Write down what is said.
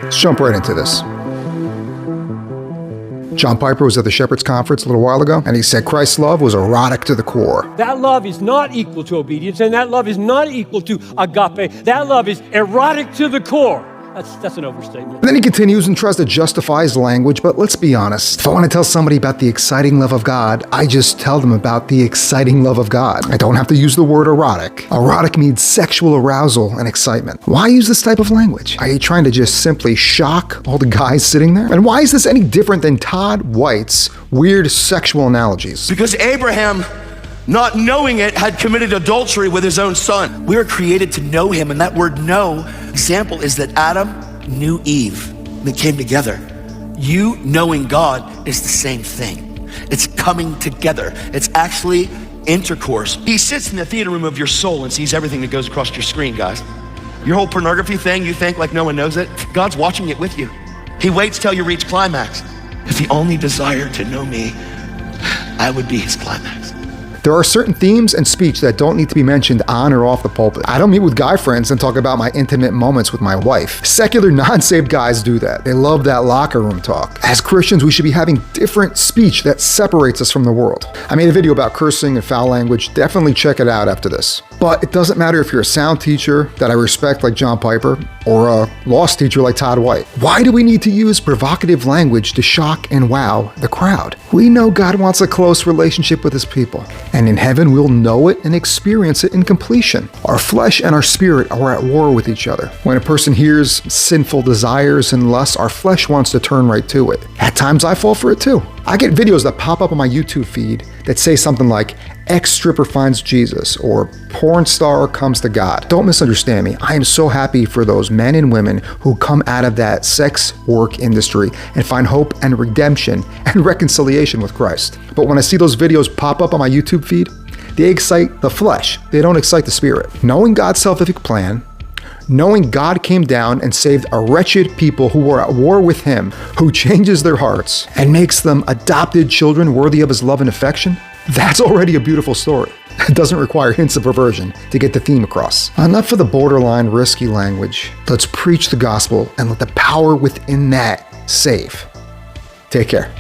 Let's jump right into this. John Piper was at the Shepard's conference a little while ago, and he said Christ's love was erotic to the core. That love is not equal to obedience, and that love is not equal to agape. That love is erotic to the core. That's an overstatement. And then he continues and tries to justify his language, but let's be honest. If I want to tell somebody about the exciting love of God, I just tell them about the exciting love of God. I don't have to use the word erotic. Erotic means sexual arousal and excitement. Why use this type of language? Are you trying to just simply shock all the guys sitting there? And why is this any different than Todd White's weird sexual analogies? Because Abraham, not knowing it, had committed adultery with his own son. We were created to know him, and that word know, example is that Adam knew Eve. They came together. You knowing God is the same thing. It's coming together. It's actually intercourse. He sits in the theater room of your soul and sees everything that goes across your screen, guys. Your whole pornography thing, you think like no one knows it? God's watching it with you. He waits till you reach climax. If he only desired to know me, I would be his climax. There are certain themes and speech that don't need to be mentioned on or off the pulpit. I don't meet with guy friends and talk about my intimate moments with my wife. Secular, non-saved guys do that. They love that locker room talk. As Christians, we should be having different speech that separates us from the world. I made a video about cursing and foul language. Definitely check it out after this. But it doesn't matter if you're a sound teacher that I respect like John Piper or a lost teacher like Todd White. Why do we need to use provocative language to shock and wow the crowd? We know God wants a close relationship with his people. And in heaven, we'll know it and experience it in completion. Our flesh and our spirit are at war with each other. When a person hears sinful desires and lusts, our flesh wants to turn right to it. At times, I fall for it too. I get videos that pop up on my YouTube feed that say something like, ex-stripper finds Jesus, or porn star comes to God. Don't misunderstand me. I am so happy for those men and women who come out of that sex work industry and find hope and redemption and reconciliation with Christ. But when I see those videos pop up on my YouTube feed, they excite the flesh. They don't excite the spirit. Knowing God's salvific plan, knowing God came down and saved a wretched people who were at war with him, who changes their hearts and makes them adopted children worthy of his love and affection, that's already a beautiful story. It doesn't require hints of perversion to get the theme across. Enough of the borderline risky language. Let's preach the gospel and let the power within that save. Take care.